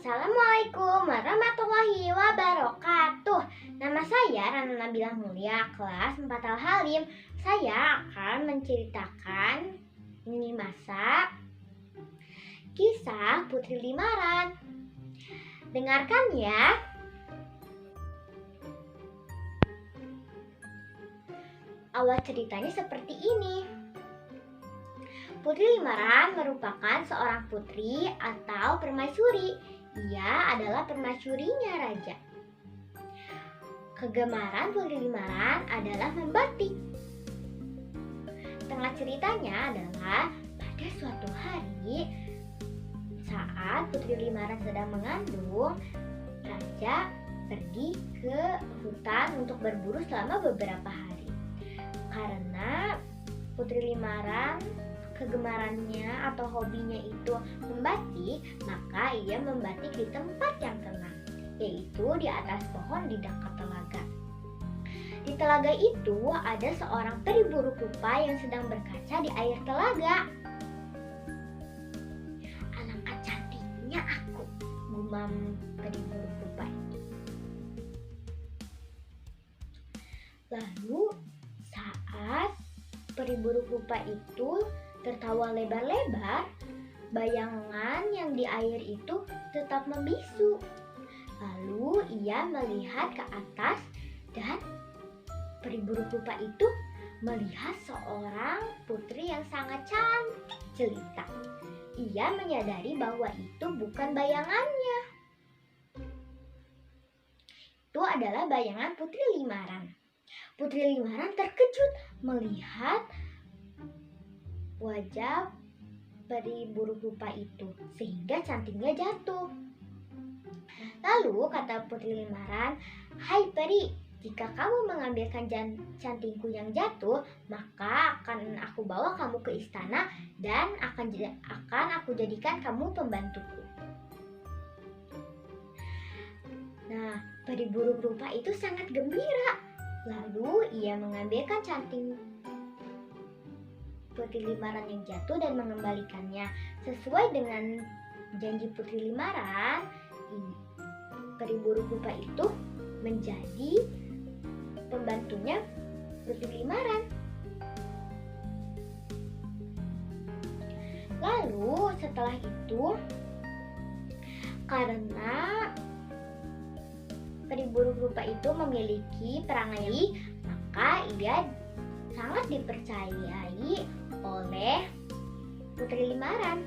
Assalamualaikum warahmatullahi wabarakatuh. Nama saya Rana Nabila Mulia, kelas 4 Al-Halim. Saya akan menceritakan masa kisah Putri Limaran. Dengarkan ya. Awal ceritanya seperti ini. Putri Limaran merupakan seorang putri atau permaisuri. Ia adalah permaisurinya raja. Kegemaran Putri Limaran adalah membatik. Tengah ceritanya adalah pada suatu hari saat Putri Limaran sedang mengandung, raja pergi ke hutan untuk berburu selama beberapa hari. Karena Putri Limaran kegemarannya atau hobinya itu membatik, maka ia membatik di tempat yang tenang, yaitu di atas pohon di dekat telaga. Di telaga itu ada seorang peri buruk rupa yang sedang berkaca di air telaga. Alangkah cantiknya aku, gumam peri buruk rupa itu. Lalu saat peri buruk rupa itu tertawa lebar-lebar, bayangan yang di air itu tetap membisu. Lalu ia melihat ke atas dan peri buruk rupa itu melihat seorang putri yang sangat cantik jelita. Ia menyadari bahwa itu bukan bayangannya. Itu adalah bayangan Putri Limaran. Putri Limaran terkejut melihat wajah peri buruk rupa itu, sehingga cantiknya jatuh. Lalu kata Putri Limaran, "Hai peri, jika kamu mengambilkan cantikku yang jatuh, maka akan aku bawa kamu ke istana dan akan aku jadikan kamu pembantuku." Nah, peri buruk rupa itu sangat gembira. Lalu ia mengambilkan cantik Putri Limaran yang jatuh dan mengembalikannya. Sesuai dengan janji Putri Limaran, peri buruk rupa itu menjadi pembantunya Putri Limaran. Lalu setelah itu, karena peri buruk rupa itu memiliki perangai, maka ia sangat dipercayai oleh Putri Limaran.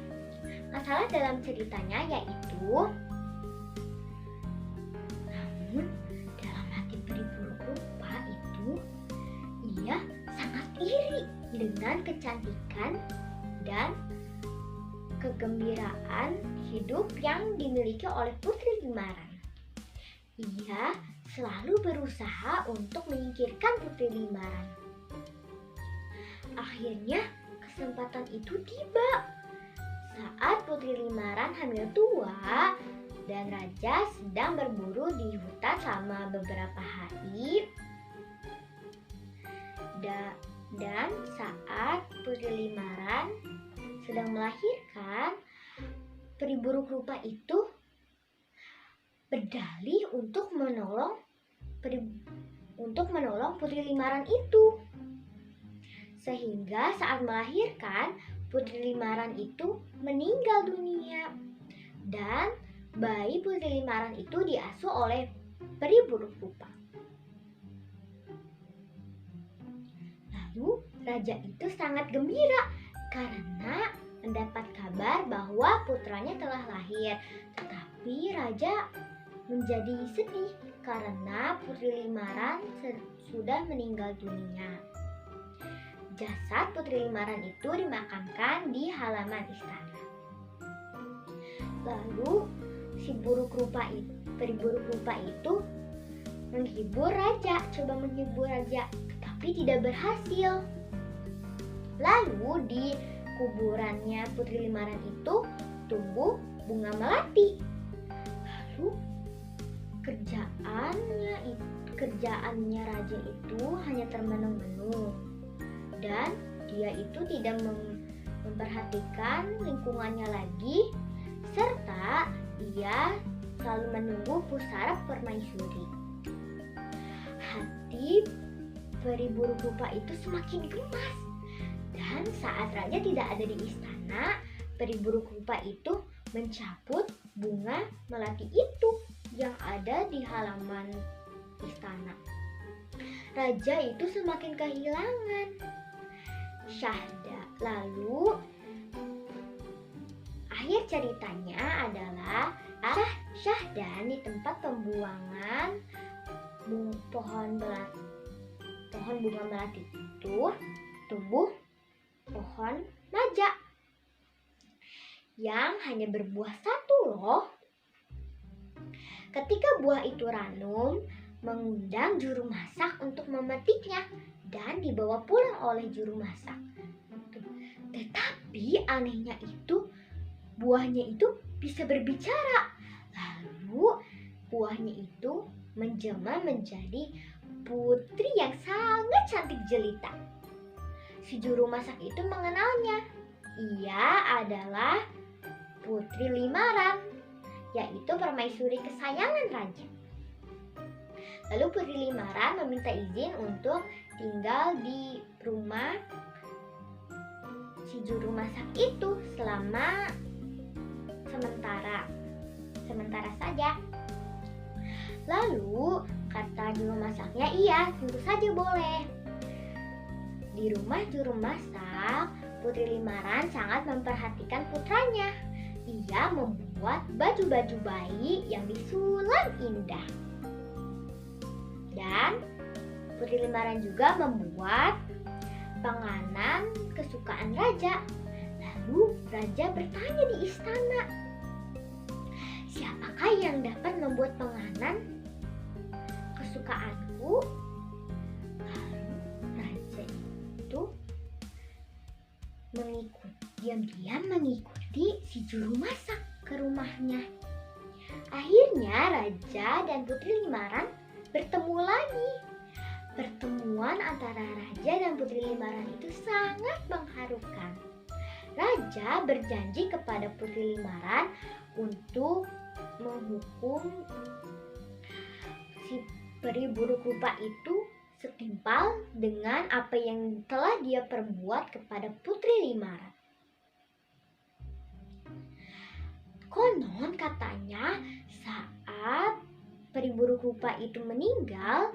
Masalah dalam ceritanya yaitu, namun dalam hati peri buruk rupa itu, ia sangat iri dengan kecantikan dan kegembiraan hidup yang dimiliki oleh Putri Limaran. Ia selalu berusaha untuk menyingkirkan Putri Limaran. Akhirnya kesempatan itu tiba saat Putri Limaran hamil tua dan raja sedang berburu di hutan selama beberapa hari. Dan saat Putri Limaran sedang melahirkan, peri buruk rupa itu berdalih untuk menolong Putri Limaran itu. Sehingga saat melahirkan, Putri Limaran itu meninggal dunia. Dan bayi Putri Limaran itu diasuh oleh peri buruk rupa. Lalu raja itu sangat gembira karena mendapat kabar bahwa putranya telah lahir. Tetapi raja menjadi sedih karena Putri Limaran sudah meninggal dunia. Jasad Putri Limaran itu dimakamkan di halaman istana. Lalu si peri buruk rupa itu coba menghibur raja, tetapi tidak berhasil. Lalu di kuburannya Putri Limaran itu tumbuh bunga melati. Lalu kerjaannya raja itu hanya termenung-menung, dan dia itu tidak memperhatikan lingkungannya lagi, serta ia selalu menunggu pusara permaisuri. Hati peri buruk rupa itu semakin gemas. Dan saat raja tidak ada di istana, peri buruk rupa itu mencabut bunga melati itu yang ada di halaman istana. Raja itu semakin kehilangan syahda. Lalu akhir ceritanya adalah Syahdan di tempat pembuangan pohon bunga melati itu tumbuh pohon maja yang hanya berbuah satu loh. Ketika buah itu ranum, mengundang juru masak untuk memetiknya dan dibawa pulang oleh juru masak. Tetapi anehnya itu, buahnya itu bisa berbicara. Lalu buahnya itu menjelma menjadi putri yang sangat cantik jelita. Si juru masak itu mengenalnya. Ia adalah Putri Limaran, yaitu permaisuri kesayangan raja. Lalu Putri Limaran meminta izin untuk tinggal di rumah si juru masak itu selama sementara saja. Lalu kata juru masaknya, iya tentu saja boleh. Di rumah juru masak, Putri Limaran sangat memperhatikan putranya. Ia membuat baju-baju bayi yang disulam indah. Dan Putri Limaran juga membuat panganan kesukaan raja. Lalu raja bertanya di istana, siapakah yang dapat membuat panganan kesukaanku? Lalu raja itu diam-diam mengikuti si juru masak ke rumahnya. Akhirnya raja dan Putri Limaran bertemu lagi. Pertemuan antara raja dan Putri Limaran itu sangat mengharukan. Raja berjanji kepada Putri Limaran untuk menghukum si peri buruk rupa itu setimpal dengan apa yang telah dia perbuat kepada Putri Limaran. Konon katanya saat peri buruk rupa itu meninggal,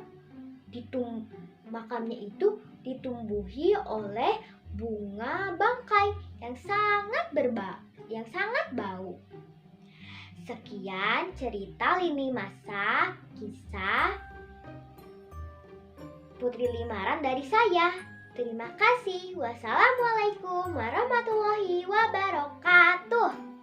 makamnya itu ditumbuhi oleh bunga bangkai yang sangat bau. Sekian cerita lini masa kisah Putri Limaran dari saya. Terima kasih. Wassalamualaikum warahmatullahi wabarakatuh.